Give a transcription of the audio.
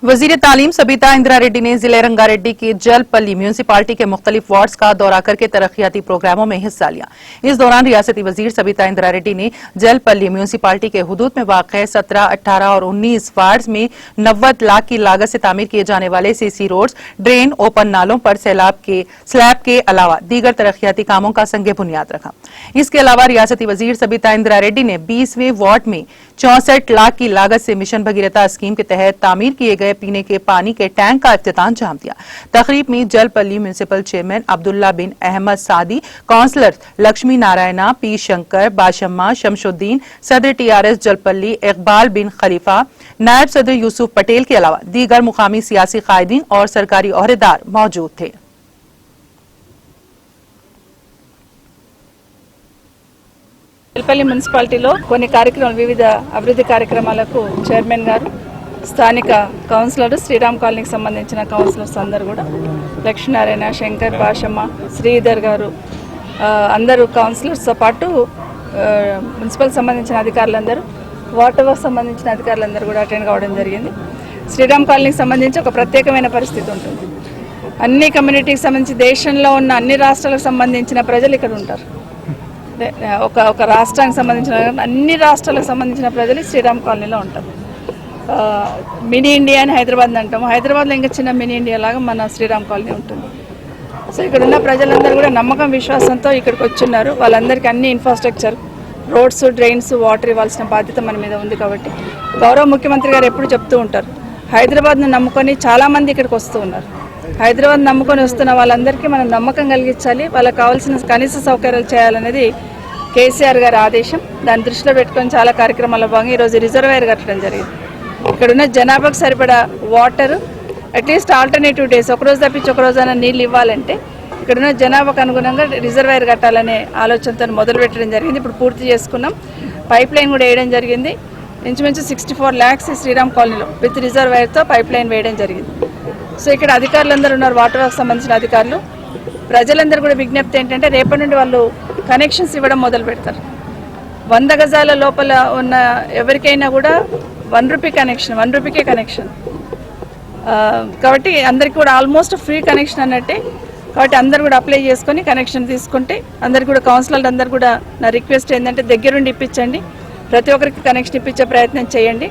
वजीर तालीम सबिता इंद्रा रेड्डी ने जिले रंगारेड्डी की जलपल्ली म्यूनिसिपालिटी के मुख्तलिफ वार्ड्स का दौरा करके तरक्याती प्रोग्रामों में हिस्सा लिया। इस दौरान रियासती वजीर सबिता इंद्रा रेड्डी ने जलपल्ली म्यूनिसिपालिटी के हुदूद में वाक़ 17, 18 और 19 वार्ड्स में 90 लाख की लागत से तामीर किए जाने वाले सीसी रोड्स, ड्रेन, ओपन नालों पर स्लैब के अलावा दीगर तरक्याती कामों का संगे बुनियाद रखा। इसके अलावा रियासती वजीर सबिता इंद्रा रेड्डी ने 20वें वार्ड में 64 लाख की लागत से मिशन भगीरथा स्कीम के तहत तामीर किए गए पीने के पानी के टैंक का इफ्तिताह अंजाम दिया। तकरीब में जलपल्ली म्यूनिसिपल चेयरमैन अब्दुल्ला बिन अहमद सादी, काउंसलर लक्ष्मी नारायणा, पी शंकर, बाशम्मा, शमशुद्दीन, सदर TRS जलपल्ली इकबाल बिन खलीफा, नायब सदर यूसुफ पटेल के अलावा दीगर मुकामी सियासी कायदीन और सरकारी ओहदेदार मौजूद थे। జల్పల్లి మున్సిపాలిటీలో కొన్ని కార్యక్రమాలు వివిధ అభివృద్ధి కార్యక్రమాలకు చైర్మన్ గారు, స్థానిక కౌన్సిలర్, శ్రీరామ్ కాలనీకి సంబంధించిన కౌన్సిలర్స్ అందరూ కూడా లక్ష్మీనారాయణ, శంకర్, భాషమ్మ, శ్రీధర్ గారు అందరూ కౌన్సిలర్స్తో పాటు మున్సిపల్ సంబంధించిన అధికారులందరూ, వాటర్ వర్క్ సంబంధించిన అధికారులందరూ కూడా అటెండ్ కావడం జరిగింది. శ్రీరామ్ కాలనీకి సంబంధించి ఒక ప్రత్యేకమైన పరిస్థితి ఉంటుంది. అన్ని కమ్యూనిటీకి సంబంధించి దేశంలో ఉన్న అన్ని రాష్ట్రాలకు సంబంధించిన ప్రజలు ఇక్కడ ఉంటారు. ఒక రాష్ట్రానికి సంబంధించిన అన్ని రాష్ట్రాలకు సంబంధించిన ప్రజలు శ్రీరామ్ కాలనీలో ఉంటారు. మినీ ఇండియా అని హైదరాబాద్ అంటాము. హైదరాబాద్లో ఇంకా చిన్న మినీ ఇండియా లాగా మన శ్రీరామ్ కాలనీ ఉంటుంది. సో ఇక్కడ ఉన్న ప్రజలందరూ కూడా నమ్మకం, విశ్వాసంతో ఇక్కడికి వచ్చున్నారు. వాళ్ళందరికీ అన్ని ఇన్ఫ్రాస్ట్రక్చర్, రోడ్స్, డ్రైన్స్, వాటర్ ఇవ్వాల్సిన బాధ్యత మన మీద ఉంది. కాబట్టి గౌరవ ముఖ్యమంత్రి గారు ఎప్పుడు చెప్తూ ఉంటారు, హైదరాబాద్ను నమ్ముకొని చాలామంది ఇక్కడికి వస్తూ ఉన్నారు. హైదరాబాద్ నమ్ముకొని వస్తున్న వాళ్ళందరికీ మనం నమ్మకం కలిగించాలి, వాళ్ళకి కావాల్సిన కనీస సౌకర్యాలు చేయాలనేది కేసీఆర్ గారి ఆదేశం. దాన్ని దృష్టిలో పెట్టుకొని చాలా కార్యక్రమాల భాగంగా ఈరోజు రిజర్వాయర్ కట్టడం జరిగింది. ఇక్కడున్న జనాభాకు సరిపడా వాటర్, అట్లీస్ట్ ఆల్టర్నేటివ్ డేస్, ఒకరోజు తప్పించి ఒకరోజైనా నీళ్ళు ఇవ్వాలంటే ఇక్కడున్న జనాభాకు అనుగుణంగా రిజర్వాయర్ కట్టాలనే ఆలోచనతో మొదలు పెట్టడం జరిగింది. ఇప్పుడు పూర్తి చేసుకున్నాం. పైప్ లైన్ కూడా వేయడం జరిగింది. ఇంచుమించు 64 lakhs శ్రీరామ్ కాలనీలో విత్ రిజర్వాయర్తో పైప్ లైన్ వేయడం జరిగింది. సో ఇక్కడ అధికారులందరూ ఉన్నారు, వాటర్ వర్క్ సంబంధించిన అధికారులు. ప్రజలందరూ కూడా విజ్ఞప్తి ఏంటంటే రేపటి నుండి వాళ్ళు కనెక్షన్స్ ఇవ్వడం మొదలు పెడతారు. 100 గజాల లోపల ఉన్న ఎవరికైనా కూడా 1 రూపీ కనెక్షన్, 1 రూపీకే కనెక్షన్. కాబట్టి అందరికీ కూడా ఆల్మోస్ట్ ఫ్రీ కనెక్షన్ అన్నట్టే. కాబట్టి అందరు కూడా అప్లై చేసుకొని కనెక్షన్ తీసుకుంటే అందరికి కూడా, కౌన్సిలర్లు అందరు కూడా నా రిక్వెస్ట్ ఏంటంటే దగ్గరుండి ఇప్పించండి, ప్రతి ఒక్కరికి కనెక్షన్ ఇప్పించే ప్రయత్నం చేయండి.